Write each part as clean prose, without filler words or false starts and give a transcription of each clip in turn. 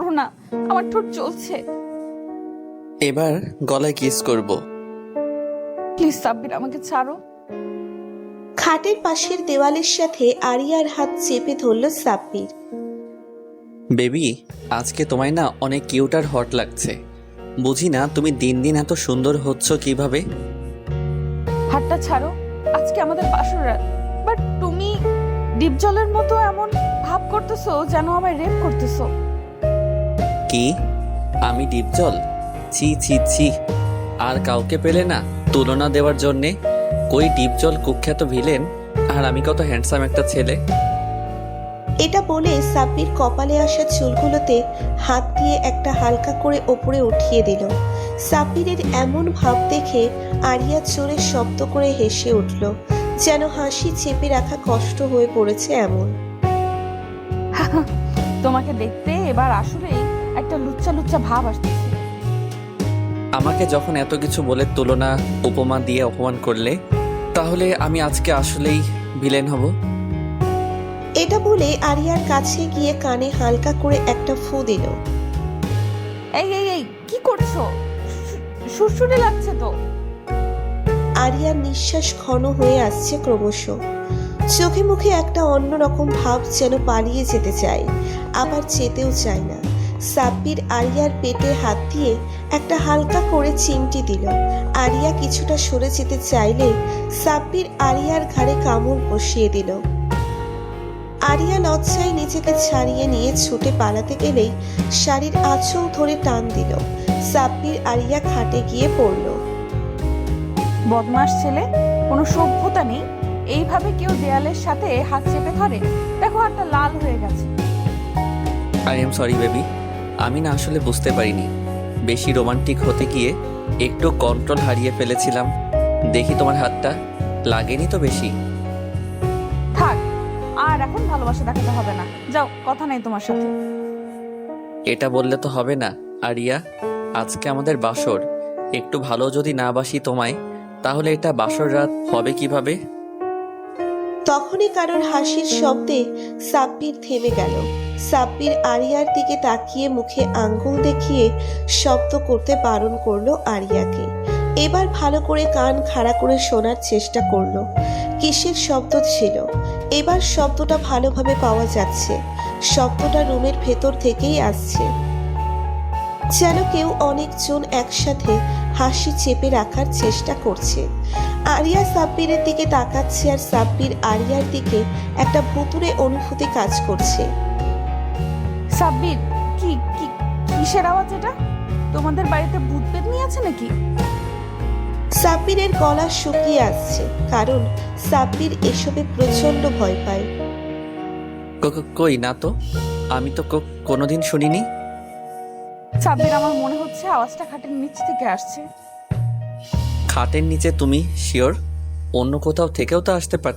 করো না, আমার ঠোঁট জ্বলছে। এবার গলায় কিস করব। প্লিজ সাব্বির, আমাকে ছাড়ো। খাটের পাশের দেওয়ালের সাথে আরিয়ার হাত চেপে ধরল সাব্বির। বেবি, আজকে তোমায় না অনেক কিউট আর হট লাগছে। বুঝি না তুমি দিন দিন এত সুন্দর হচ্ছ কিভাবে। হাতটা ছাড়ো, আজকে আমাদের বাসর রাত। বাট তুমি ডিপ জলের মতো এমন ভাব করতেছো যেন আমায় রেপ করতেছো। কি? আমি ডিপজল? ছি ছি ছি। আর কাউকে পেলে না তুলনা দেওয়ার জন্যে? কই ডিপজল কুখ্যাত ভিলেন, আর আমি কত হ্যান্ডসাম একটা ছেলে। এটা বলে সাব্বির কপালে আসা চুলগুলোতে হাত দিয়ে একটা হালকা করে ওপরে উঠিয়ে দিল। সাব্বিরের এমন ভাব দেখে আরিয়া জোরে শব্দ করে হেসে উঠল, যেন হাসি চেপে রাখা কষ্ট হয়ে পড়েছে এমন। তোমাকে দেখতে এবার আসলেই একটা লুচ্চা লুচ্চা ভাব আসতেছে। আমাকে যখন এত কিছু বলে তুলনা উপমা দিয়ে অপমান করলে, তাহলে আমি আজকে আসলেই ভিলেন হব। এটা বলে আরিয়ার কাছে গিয়ে কানে হালকা করে একটা ফু দিল। এই এই এই কি করছো? সুরসুরি লাগছে তো। আরিয়ার নিঃশ্বাস ঘন হয়ে আসছে ক্রমশ। চোখে মুখে একটা অন্যরকম ভাব, যেন পালিয়ে যেতে চায়, আবার যেতেও চায় না। সাব্বির আরিয়ার পেটে হাত দিয়ে একটা হালকা করে চিমটি দিল। আরিয়া কিছুটা সরে যেতে চাইলে সাব্বির আরিয়ার ঘাড়ে কামড় বসিয়ে দিল। আরিয়া লজ্জায় নিজেকে ছাড়িয়ে নিয়ে ছুটে পালাতে গেলেই শাড়ির আঁচল ধরে টান দিল। সাব্বির আরিয়া খাটে গিয়ে পড়ল। বদমাস ছেলে, কোনো সভ্যতা নেই। এইভাবে কেউ দেয়ালের সাথে হাত চেপে ধরে? দেখো হাতটা লাল হয়ে গেছে। আই এম সরি বেবি, আমি না আসলে বুঝতে পারিনি। বেশি রোমান্টিক হতে গিয়ে একটু কন্ট্রোল হারিয়ে ফেলেছিলাম। দেখি তোমার হাতটা লাগেনি তো বেশি? থাক, আর এখন ভালোবাসা দেখাতে হবে না। যাও, কথা নেই তোমার সাথে। এটা বললে তো হবে না আরিয়া, আজকে আমাদের বাসর। একটু ভালো যদি না বাসি তোমায়, তাহলে এটা বাসর রাত হবে কিভাবে? তখনই কারোর হাসির শব্দে সাব্বির থেমে গেল। সাব্বির আরিয়ার দিকে তাকিয়ে মুখে আঙ্গুল দেখিয়ে শব্দ করতে বারণ করলো আরিয়াকে। এবার ভালো করে কান খাড়া করে শোনার চেষ্টা করলো কিসের শব্দ ছিল। এবার শব্দটা ভালোভাবে পাওয়া যাচ্ছে। শব্দটা রুমের ভেতর থেকেই আসছে, যেন কেউ অনেকজন একসাথে হাসি চেপে রাখার চেষ্টা করছে। আরিয়া সাব্বিরের দিকে তাকাচ্ছে, আর সাব্বির আরিয়ার দিকে একটা ভুতুড়ে অনুভূতি কাজ করছে। সাব্বির, কি কি কিসের আওয়াজ এটা? তোমাদের বাড়িতে ভূত পেতনি আছে নাকি? সাব্বিরের গলা শুকিয়ে আসছে, কারণ সাব্বির এসবে প্রচন্ড ভয় পায়। কই না তো, আমি তো কোনোদিন শুনিনি। সাব্বির, আমার মনে হচ্ছে আওয়াজটা খাটের নিচ থেকে আসছে। খাটের নিচে? তুমি শিওর? অন্য কোথাও থেকেও তো আসতে পার।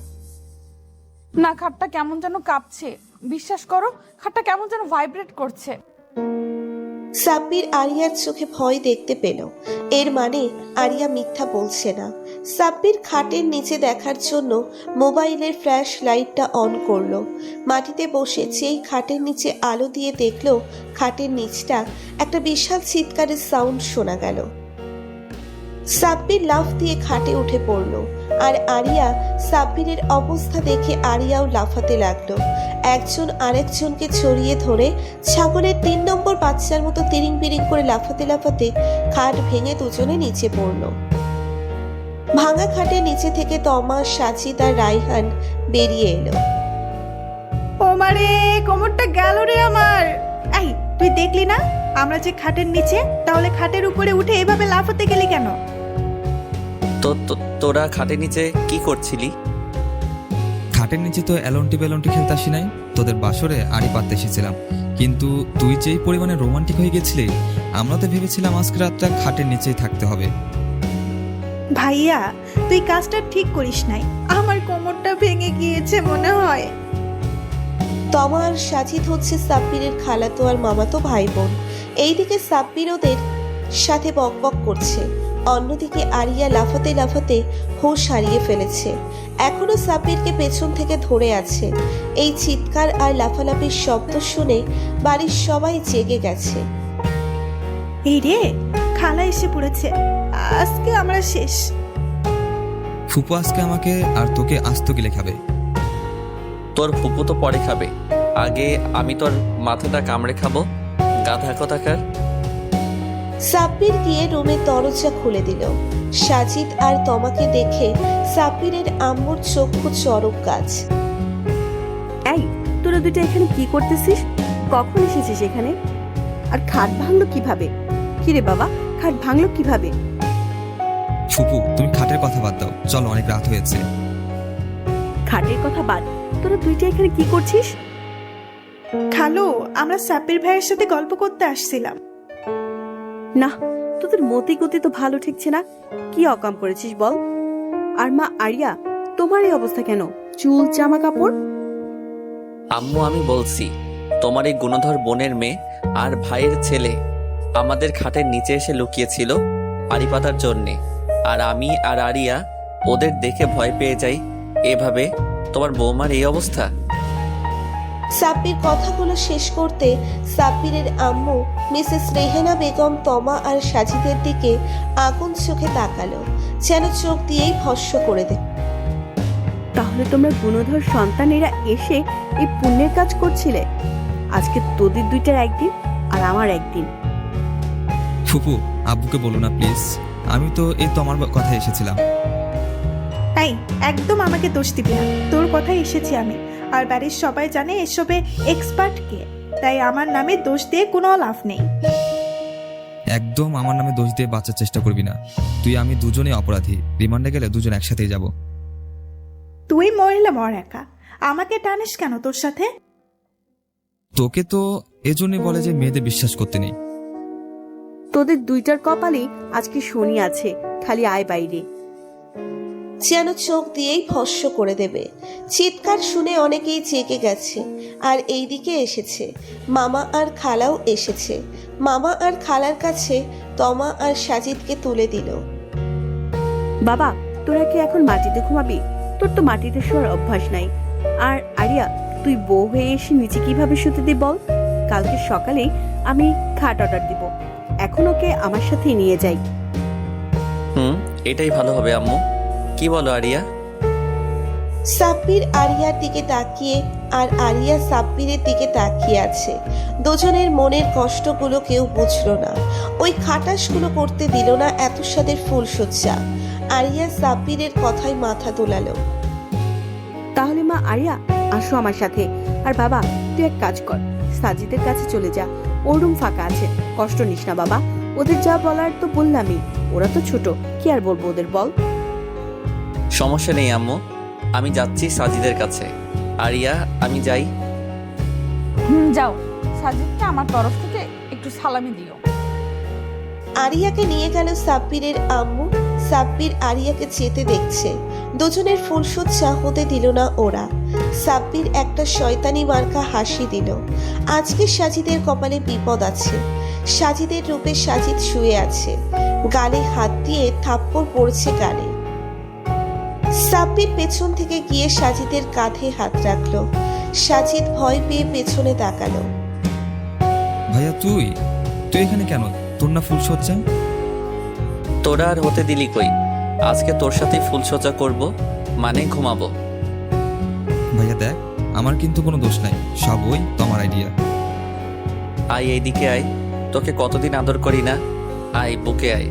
না, খাটটা কেমন যেন কাঁপছে। বিশ্বাস করো, খাটটা কেমন যেন ভাইব্রেট করছে। সাব্বির আরিয়ার চোখে ভয় দেখতে পেল। এর মানে আরিয়া মিথ্যা বলছে না। সাব্বির খাটের নিচে দেখার জন্য মোবাইলের ফ্ল্যাশ লাইটটা অন করলো। মাটিতে বসে যেই খাটের নিচে আলো দিয়ে দেখলো, খাটের নিচটা একটা বিশাল চিৎকারের সাউন্ড শোনা গেল। সাব্বির লাফ দিয়ে খাটে উঠে পড়ল, আর আরিয়া সাব্বিরের অবস্থা দেখে আরিয়াও লাফাতে লাগলো। একজন আরেকজনকে ছড়িয়ে ধরে ছাগলের ৩ নম্বর বাচ্চার মতো তিরিং বিরিং করে লাফাতে লাফাতে খাট ভেঙে দুজনে নিচে পড়ল। ভাঙা খাটের নিচে থেকে তমা, সাজিদ আর রাইহান বেরিয়ে এলো। ও মারে, কোমরটা গেল রে আমার। এই, তুই দেখলি না আমরা যে খাটের নিচে? তাহলে খাটের উপরে উঠে এভাবে লাফাতে গেলি কেন? তোরা খাটের নিচে কি করছিলি? খাটের নিচে তো এলন্টি বেলন্টি খেলতে আসি নাই, তোদের বাসরে আড়ি পাততে এসেছিলাম। কিন্তু তুই যেই পরিমাণে রোমান্টিক হয়ে গেছিলি, আমরা তো ভেবেছিলাম আজকে রাতটা খাটের নিচেই থাকতে হবে। ভাইয়া, তুই কাজটা ঠিক করিস নাই। আমার কোমরটা ভেঙে গিয়েছে মনে হয়। তমা আর সাজিদ হচ্ছে সাব্বিরের খালাতো আর মামাতো ভাই বোন। এইদিকে সাব্বির ওদের সাথে বকবক করছে। অন্যদিকে আরিয়া লাফাতে লাফাতে হুঁশ হারিয়ে ফেলেছে। এখনো সাব্বিরকে পেছন থেকে ধরে আছে। এই চিৎকার আর লাফালাফির শব্দ শুনে বাড়ির সবাই জেগে গেছে। এই রে, খালা এসে পড়েছে, আজকে আমরা শেষ। ফুপু আজকে আমাকে আর তোকে আস্ত গিলে খাবে। তোর ফুপু তো পরে খাবে, আগে আমি তোর মাথাটা কামড়ে খাবো, গাধা কোথাকার। সাব্বির গিয়ে রুমের দরজা খুলে দিল। সাজিদ আর তমাকে দেখে সাব্বিরের আম্মুর চক্ষু চরক গাছ। এই, তোরা দুটো এখানে কি করতেছিস? কখন এসেছিস এখানে? আর খাট ভাঙলো কিভাবে? কিরে বাবা, খাট ভাঙলো কিভাবে? ফুপু তুমি খাটের কথা বাদ দাও, চলো অনেক রাত হয়েছে। খাটের কথা বাদ, তোরা দুইটা এখানে কি করছিস? খালো, আমরা সাব্বির ভাইয়ের সাথে গল্প করতে আসছিলাম। না, তোদের মতি গতি তো ভালো ঠিকছে না। কি অকাম করেছিস বল? আর মা আরিয়া, তোমার এই অবস্থা কেন? চুল, জামা কাপড়? আম্মু আমি বলছি, তোমার এই গুণধর বোনের মেয়ে আর ভাইয়ের ছেলে আমাদের খাটের নিচে এসে লুকিয়েছিল আড়ি পাতার জন্যে, আর আমি আর আরিয়া ওদের দেখে ভয় পেয়ে যাই। এভাবে তোমার বৌমার এই অবস্থা। সাব্বির কথাগুলো শেষ করতে সাব্বিরের আম্মু মিসেস রেহেনা বেগম তমা আর সাজিদের দিকে আগুন চোখে তাকালো, যেন চোখ দিয়েই ভস্ম করে দেয়। তাহলে তোমরা গুণধর সন্তানেরা এসে এই পুণ্যের কাজ করছিলে। আজকে তোদের দুইটার একদিন আর আমার একদিন। ফুপু আব্বুকে বলো না প্লিজ, আমি তো এই তোমার কথা এসেছিলাম। এই, একদম আমাকে দোষ দিবি না, তোর কথাই এসেছি আমি। আর বাড়ির সবাই জানে এসবে এক্সপার্ট কে, তাই আমার নামে দোষ দিয়ে কোনো লাভ নেই। একদম আমার নামে দোষ দিয়ে বাঁচার চেষ্টা করবি না। তুই আমি দুজনেই অপরাধী, রিমান্ডে গেলে দুজন একসাথেই যাব। তুই মরলে মর একা, আমাকে টানিস কেন তোর সাথে? তোকে তো এজন্যই বলে যে মেয়েদের বিশ্বাস করতে নেই। তোদের দুইটার কপালেই আজকে শনি আছে, খালি আয় বাইরে। যেন চোখ দিয়েই ভস্ম করে দেবে। চিৎকার শুনে অনেকেই জেগে গেছে আর এই দিকে এসেছে। মামা আর খালাও এসেছে। মামা আর খালার কাছে তমা আর সাজিদকে তুলে দিল। বাবা, তোরা কি এখন মাটিতে ঘুমাবি? তোর তো মাটিতে শোয়ার অভ্যাস নাই। আর আরিয়া, তুই বউ হয়ে এসে নিচে কিভাবে শুতে দি বল? কালকে সকালেই আমি খাট অর্ডার দিব, এখন ওকে আমার সাথে নিয়ে যাই। এটাই ভালো হবে আম্মু, কি বলো আরিয়া? সাব্বির আরিয়ার দিকে তাকিয়ে আর আরিয়া সাব্বিরের দিকে তাকিয়ে আছে। দুজনের মনের কষ্টগুলো কেউ বুঝলো না। ওই খাটাসগুলো করতে দিল না এত সাদের ফুলসজ্জা। আরিয়া সাব্বিরের কথায় মাথা দোলালো। তাহলে মা আরিয়া, আসো আমার সাথে। আর বাবা, তুই এক কাজ কর, সাজিদের কাছে চলে যা, ওর রুম ফাঁকা আছে। কষ্ট নিস না বাবা, ওদের যা বলার তো বললামই। ওরা তো ছোট, কি আর বলবো ওদের, বল। সমস্যা নেই আম্মু, আমি যাচ্ছি সাজিদের কাছে। আরিয়া আমি যাই। যাও, সাজিদকে আমার তরফ থেকে একটু সালামি দিও। আরিয়াকে নিয়ে গেল সাব্বিরের আম্মু। সাব্বির আরিয়াকে যেতে দেখছে। দুজনের ফুলসজ্জা হতে দিল না ওরা। সাব্বির একটা শয়তানি মার্কা হাসি দিল। আজকে সাজিদের কপালে বিপদ আছে। সাজিদের রূপে সাজিদ শুয়ে আছে, গালে হাত দিয়ে থাপ্পড় পড়ছে গালে। সাব্বির পেছন থেকে গিয়ে সাজিদের কাঁধে হাত রাখলো। সাজিদ ভয় পেয়ে পেছনে তাকালো। ভাইয়া তুই এখানে কেন? তোর না ফুলসজ্জা? তোরা আর হতে দিলি কই? আজকে তোর সাথেই ফুলসজ্জা করব, মানে ঘুমাবো। ভাইয়া দেখ, আমার কিন্তু কোনো দোষ নাই, সব ওই তোমার আইডিয়া। আয় এইদিকে আয়, তোকে কতদিন আদর করি না, আয় বুকে আয়।